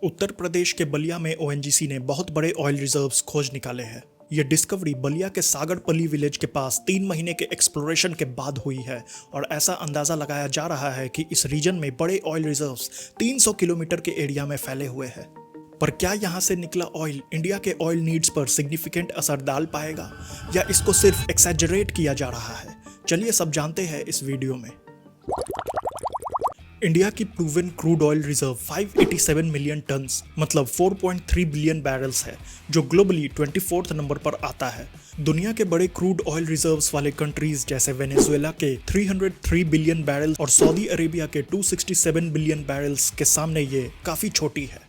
उत्तर प्रदेश के बलिया में ओएनजीसी ने बहुत बड़े ऑयल रिजर्व्स खोज निकाले हैं। यह डिस्कवरी बलिया के सागरपल्ली विलेज के पास 3 महीने के एक्सप्लोरेशन के बाद हुई है और ऐसा अंदाजा लगाया जा रहा है कि इस रीजन में बड़े ऑयल रिजर्व्स 300 किलोमीटर के एरिया में फैले हुए हैं। पर क्या यहाँ से निकला ऑयल इंडिया के ऑयल नीड्स पर सिग्निफिकेंट असर डाल पाएगा या इसको सिर्फ एक्सैजरेट किया जा रहा है? चलिए सब जानते हैं इस वीडियो में। इंडिया की proven crude oil reserve 587 million turns मतलब 4.3 बिलियन बैरल्स है, जो ग्लोबली 24th नंबर पर आता है। दुनिया के बड़े क्रूड ऑयल रिजर्व्स वाले कंट्रीज जैसे वेनेजुएला के 303 बिलियन बैरल्स और सऊदी अरेबिया के 267 बिलियन बैरल्स के सामने ये काफी छोटी है।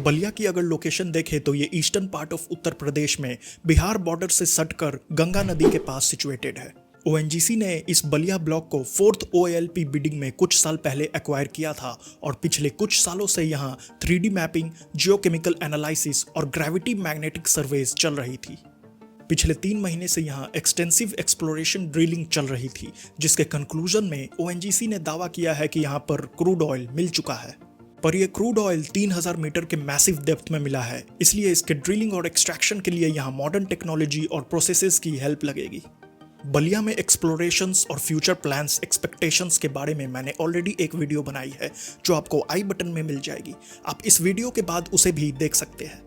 बलिया की अगर लोकेशन देखें तो ये eastern part of Uttar Pradesh में बिहार बॉर्डर से सटकर गंगा नदी के पास सिचुएटेड है। ओएनजीसी ने इस बलिया ब्लॉक को 4th OALP बिडिंग में कुछ साल पहले एक्वायर किया था और पिछले कुछ सालों से यहाँ 3D मैपिंग, जियोकेमिकल एनालिसिस और ग्रेविटी मैग्नेटिक सर्वेज चल रही थी। पिछले 3 महीने से यहाँ एक्सटेंसिव एक्सप्लोरेशन ड्रिलिंग चल रही थी, जिसके कंक्लूजन में ओएनजीसी ने दावा किया है कि यहाँ पर क्रूड ऑयल मिल चुका है। पर यह क्रूड ऑयल 3000 मीटर के मैसिव डेप्थ में मिला है, इसलिए इसके ड्रिलिंग और एक्सट्रैक्शन के लिए यहाँ मॉडर्न टेक्नोलॉजी और प्रोसेसेस की हेल्प लगेगी। बलिया में एक्सप्लोरेशंस और फ्यूचर प्लान्स एक्सपेक्टेशंस के बारे में मैंने ऑलरेडी एक वीडियो बनाई है, जो आपको आई बटन में मिल जाएगी। आप इस वीडियो के बाद उसे भी देख सकते हैं।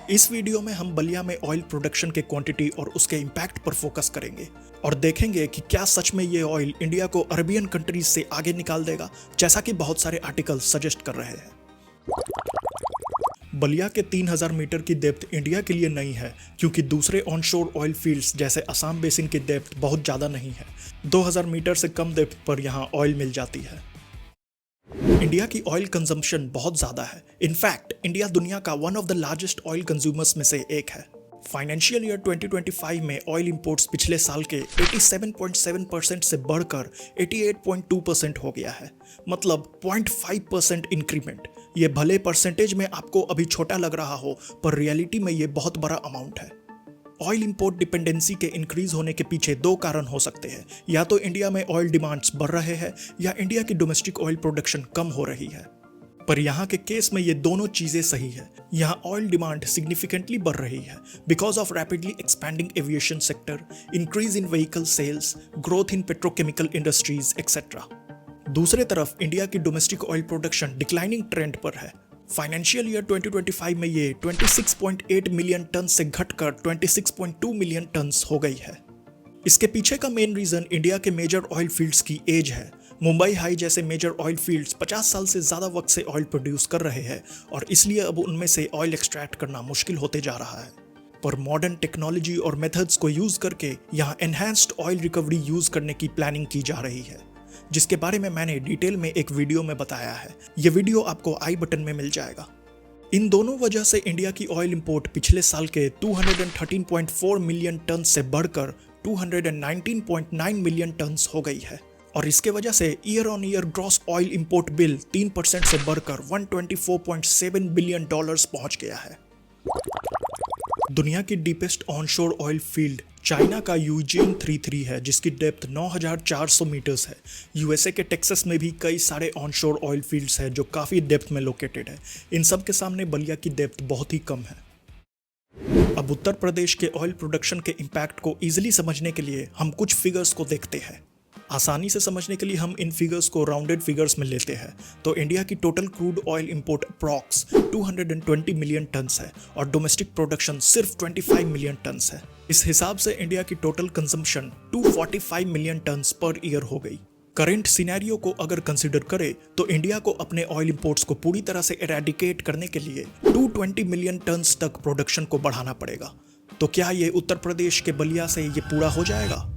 इस वीडियो में हम बलिया में ऑयल प्रोडक्शन के क्वांटिटी और उसके इम्पैक्ट पर फोकस करेंगे और देखेंगे कि क्या सच में ये ऑयल इंडिया को अरबियन कंट्रीज से आगे निकाल देगा, जैसा कि बहुत सारे आर्टिकल सजेस्ट कर रहे हैं। बलिया के 3000 मीटर की डेप्थ इंडिया के लिए नहीं है, क्योंकि दूसरे ऑनशोर ऑयल फील्ड्स जैसे असम बेसिन की डेप्थ बहुत ज़्यादा नहीं है। 2000 मीटर से कम डेप्थ पर यहाँ ऑयल मिल जाती है। इंडिया की ऑयल कंजम्पशन बहुत ज़्यादा है। इनफैक्ट इंडिया दुनिया का one of the largest oil consumers में से एक है। फाइनेंशियल ईयर 2025 में ऑयल इंपोर्ट्स पिछले साल के 87.7% से बढ़कर 88.2% हो गया है, मतलब 0.5% इंक्रीमेंट। ये भले परसेंटेज में आपको अभी छोटा लग रहा हो, पर रियलिटी में ये बहुत बड़ा अमाउंट है। ऑयल इंपोर्ट डिपेंडेंसी के इंक्रीज होने के पीछे 2 कारण हो सकते हैं। या तो इंडिया में ऑयल डिमांड्स बढ़ रहे हैं या इंडिया की डोमेस्टिक ऑयल प्रोडक्शन कम हो रही है। पर यहाँ के केस में ये दोनों चीजें सही है। यहाँ ऑयल डिमांड सिग्निफिकेंटली बढ़ रही है because of rapidly expanding aviation sector, increase in vehicle sales, growth in petrochemical industries etcetera. दूसरे तरफ इंडिया की domestic oil production declining trend पर है। फाइनेंशियल ईयर 2025 में ये 26.8 मिलियन टन से घटकर 26.2 मिलियन टन हो गई है। इसके पीछे का मेन रीजन इंडिया के मेजर ऑयल फील्ड्स की एज है। मुंबई हाई जैसे मेजर ऑयल फील्ड्स 50 साल से ज़्यादा वक्त से ऑयल प्रोड्यूस कर रहे हैं और इसलिए अब उनमें से ऑयल एक्सट्रैक्ट करना मुश्किल होते जा रहा है। पर मॉडर्न टेक्नोलॉजी और मेथड्स को यूज़ करके यहाँ एनहांस्ड ऑयल रिकवरी यूज़ करने की प्लानिंग की जा रही है, जिसके बारे में मैंने डिटेल में एक वीडियो में बताया है। ये वीडियो आपको आई बटन में मिल जाएगा। इन दोनों वजह से इंडिया की ऑयल इंपोर्ट पिछले साल के 213.4 मिलियन टन से बढ़कर 219.9 मिलियन टन हो गई है और इसके वजह से year on year gross oil import bill 3% से बढ़कर $124.7 बिलियन पहुंच गया है। दुनिया की deepest onshore oil field China का यूजिन 33 है, जिसकी डेप्थ 9400 मीटर्स है। यूएसए के टेक्सास में भी कई सारे ऑनशोर ऑयल फील्ड्स हैं जो काफ़ी डेप्थ में लोकेटेड है। इन सब के सामने बलिया की डेप्थ बहुत ही कम है। अब उत्तर प्रदेश के ऑयल प्रोडक्शन के इम्पैक्ट को ईजिली समझने के लिए हम कुछ फिगर्स को देखते हैं। आसानी से समझने के लिए हम इन फिगर्स को राउंडेड फिगर्स में लेते हैं तो इंडिया की total crude oil import approx 220 million turns है और डोमेस्टिक प्रोडक्शन सिर्फ 25 मिलियन टन्स है। इस हिसाब से इंडिया की total consumption 245 million turns per year हो गई। करेंट सिनेरियो को अगर कंसिडर करें तो इंडिया को अपने ऑयल इंपोर्ट्स को पूरी तरह से एरेडिकेट करने के लिए 220 मिलियन टन्स तक प्रोडक्शन को बढ़ाना पड़ेगा। तो क्या ये उत्तर प्रदेश के बलिया से ये पूरा हो जाएगा?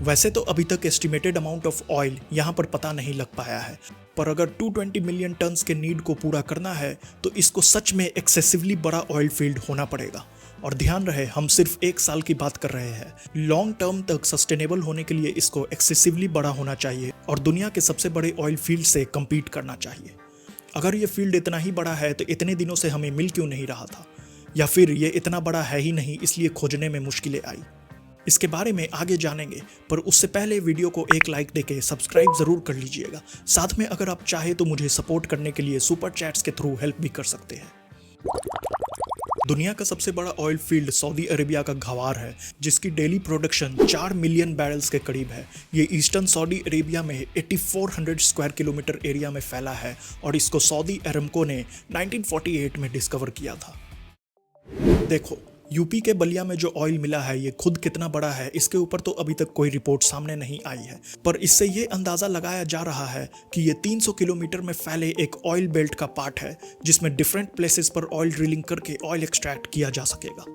वैसे तो अभी तक एस्टिमेटेड अमाउंट ऑफ ऑयल यहाँ पर पता नहीं लग पाया है, पर अगर 220 मिलियन टन्स के नीड को पूरा करना है तो इसको सच में एक्सेसिवली बड़ा ऑयल फील्ड होना पड़ेगा। और ध्यान रहे, हम सिर्फ 1 साल की बात कर रहे हैं। लॉन्ग टर्म तक सस्टेनेबल होने के लिए इसको एक्सेसिवली बड़ा होना चाहिए और दुनिया के सबसे बड़े ऑयल फील्ड से कम्पीट करना चाहिए। अगर ये फील्ड इतना ही बड़ा है तो इतने दिनों से हमें मिल क्यों नहीं रहा था, या फिर ये इतना बड़ा है ही नहीं इसलिए खोजने में मुश्किलें आई। इसके बारे में आगे जानेंगे, पर उससे पहले वीडियो को एक लाइक देके सब्सक्राइब जरूर कर लीजिएगा। साथ में अगर आप चाहे तो मुझे सपोर्ट करने के लिए सुपर चैट्स के थ्रू हेल्प भी कर सकते हैं। दुनिया का सबसे बड़ा ऑयल फील्ड सऊदी अरेबिया का गवार है, जिसकी डेली प्रोडक्शन 4 मिलियन बैरल्स के करीब है। ये ईस्टर्न सऊदी अरेबिया में 8400 स्क्वायर किलोमीटर एरिया में फैला है और इसको सऊदी अरामको ने 1948 में डिस्कवर किया था। देखो, यूपी के बलिया में जो ऑयल मिला है ये खुद कितना बड़ा है, इसके ऊपर तो अभी तक कोई रिपोर्ट सामने नहीं आई है, पर इससे ये अंदाजा लगाया जा रहा है कि ये 300 किलोमीटर में फैले एक ऑयल बेल्ट का पार्ट है, जिसमें डिफरेंट प्लेसेस पर ऑयल ड्रिलिंग करके ऑयल एक्सट्रैक्ट किया जा सकेगा।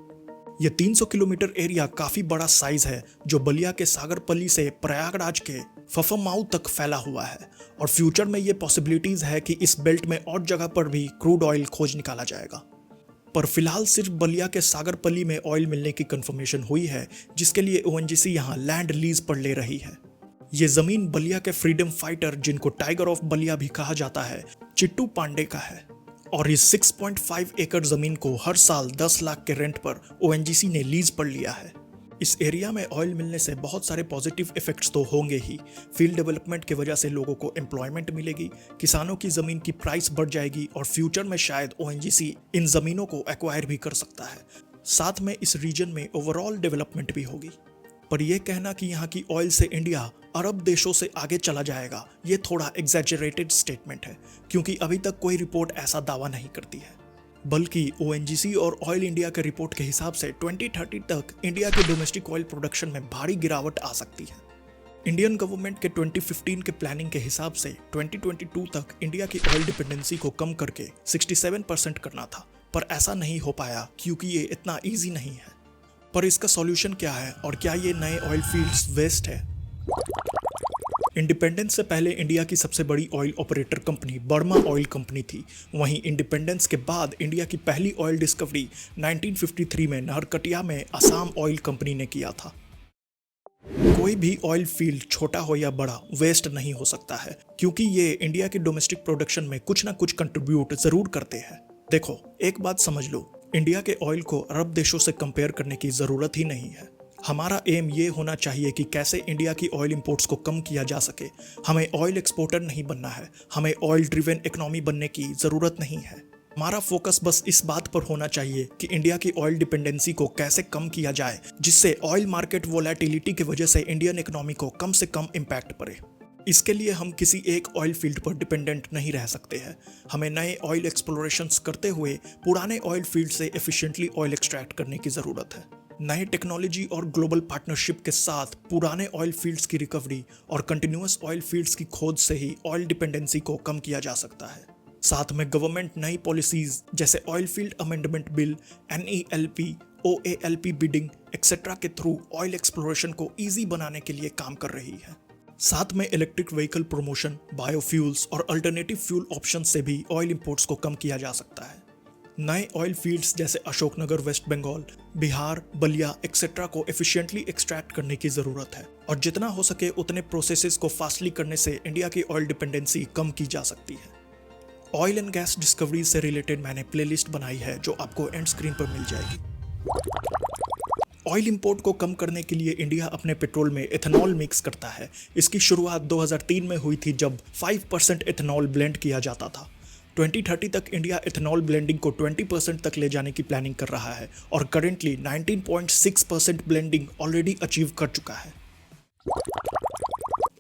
ये 300 किलोमीटर एरिया काफी बड़ा साइज है, जो बलिया के सागरपल्ली से प्रयागराज के फफमाऊ तक फैला हुआ है, और फ्यूचर में ये पॉसिबिलिटीज है कि इस बेल्ट में और जगह पर भी क्रूड ऑयल खोज निकाला जाएगा। पर फिलहाल सिर्फ बलिया के सागरपल्ली में ऑयल मिलने की कंफर्मेशन हुई है, जिसके लिए ओएनजीसी यहां लैंड लीज पर ले रही है। ये जमीन बलिया के फ्रीडम फाइटर, जिनको टाइगर ऑफ बलिया भी कहा जाता है, चिट्टू पांडे का है, और इस 6.5 एकड़ जमीन को हर साल 10 लाख के रेंट पर ओएनजीसी ने लीज पर लिया है। इस एरिया में ऑयल मिलने से बहुत सारे पॉजिटिव इफेक्ट्स तो होंगे ही। फील्ड डेवलपमेंट की वजह से लोगों को एम्प्लॉयमेंट मिलेगी, किसानों की जमीन की प्राइस बढ़ जाएगी, और फ्यूचर में शायद ओएनजीसी इन जमीनों को एक्वायर भी कर सकता है। साथ में इस रीजन में ओवरऑल डेवलपमेंट भी होगी। पर यह कहना कि यहाँ की ऑयल से इंडिया अरब देशों से आगे चला जाएगा, ये थोड़ा एग्जैजरेटेड स्टेटमेंट है, क्योंकि अभी तक कोई रिपोर्ट ऐसा दावा नहीं करती है। बल्कि ओएनजीसी और ऑयल इंडिया के रिपोर्ट के हिसाब से 2030 तक इंडिया के डोमेस्टिक ऑयल प्रोडक्शन में भारी गिरावट आ सकती है। इंडियन गवर्नमेंट के 2015 के प्लानिंग के हिसाब से 2022 तक इंडिया की ऑयल डिपेंडेंसी को कम करके 67% करना था, पर ऐसा नहीं हो पाया क्योंकि ये इतना ईजी नहीं है। पर इसका सॉल्यूशन क्या है, और क्या ये नए ऑयल फील्ड्स वेस्ट है? इंडिपेंडेंस से पहले इंडिया की सबसे बड़ी oil operator company Burma oil company थी। वहीं इंडिपेंडेंस के बाद इंडिया की पहली ऑयल डिस्कवरी 1953 में नहरकटिया में असम ऑयल कंपनी ने किया था। कोई भी ऑयल फील्ड छोटा हो या बड़ा वेस्ट नहीं हो सकता है, क्योंकि ये इंडिया के डोमेस्टिक प्रोडक्शन में कुछ ना कुछ कंट्रीब्यूट जरूर करते हैं। देखो, एक बात समझ लो, इंडिया के ऑयल को अरब देशों से कंपेयर करने की जरूरत ही नहीं है। हमारा एम ये होना चाहिए कि कैसे इंडिया की ऑयल इंपोर्ट्स को कम किया जा सके। हमें ऑयल एक्सपोर्टर नहीं बनना है, हमें ऑयल ड्रिवन इकोनॉमी बनने की ज़रूरत नहीं है। हमारा फोकस बस इस बात पर होना चाहिए कि इंडिया की ऑयल डिपेंडेंसी को कैसे कम किया जाए, जिससे ऑयल मार्केट वोलेटिलिटी की वजह से इंडियन इकोनॉमी को कम से कम इम्पैक्ट पड़े। इसके लिए हम किसी एक ऑयल फील्ड पर डिपेंडेंट नहीं रह सकते हैं। हमें नए ऑयल एक्सप्लोरेशंस करते हुए पुराने ऑयल फील्ड से एफिशिएंटली ऑयल एक्सट्रैक्ट करने की ज़रूरत है। नए टेक्नोलॉजी और ग्लोबल पार्टनरशिप के साथ पुराने ऑयल फील्ड्स की रिकवरी और कंटिन्यूअस ऑयल फील्ड्स की खोज से ही ऑयल डिपेंडेंसी को कम किया जा सकता है। साथ में गवर्नमेंट नई पॉलिसीज जैसे oil field amendment bill, NELP, OALP bidding etcetera के थ्रू ऑयल एक्सप्लोरेशन को ईजी बनाने के लिए काम कर रही है। साथ में इलेक्ट्रिक व्हीकल प्रमोशन, बायोफ्यूल्स और अल्टरनेटिव फ्यूल ऑप्शन से भी ऑयल इंपोर्ट्स को कम किया जा सकता है। नए ऑयल फील्ड्स जैसे अशोकनगर, वेस्ट बंगाल, बिहार, बलिया एक्सेट्रा को एफिशिएंटली एक्सट्रैक्ट करने की ज़रूरत है, और जितना हो सके उतने प्रोसेसेस को फास्टली करने से इंडिया की ऑयल डिपेंडेंसी कम की जा सकती है। ऑयल एंड गैस डिस्कवरी से रिलेटेड मैंने प्लेलिस्ट बनाई है, जो आपको एंड स्क्रीन पर मिल जाएगी। ऑयल इंपोर्ट को कम करने के लिए इंडिया अपने पेट्रोल में एथेनॉल मिक्स करता है। इसकी शुरुआत 2003 में हुई थी, जब 5% एथेनॉल ब्लेंड किया जाता था। 2030 तक इंडिया एथेनॉल ब्लेंडिंग को 20% तक ले जाने की प्लानिंग कर रहा है, और करेंटली 19.6% ब्लेंडिंग ऑलरेडी अचीव कर चुका है।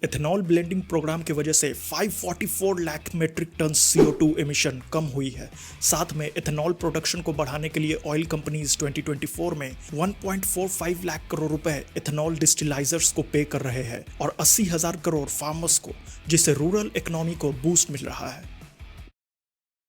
एथेनॉल ब्लेंडिंग प्रोग्राम की वजह से 544 lakh metric tonne CO2 emission कम हुई है। साथ में एथेनॉल प्रोडक्शन को बढ़ाने के लिए ऑयल कंपनीज 2024 में 1.45 लाख करोड़ रुपए एथेनॉल डिस्टिलाइजर्स को पे कर रहे हैं, और 80,000 करोड़ फार्मर्स को, जिससे रूरल इकोनॉमी को बूस्ट मिल रहा है।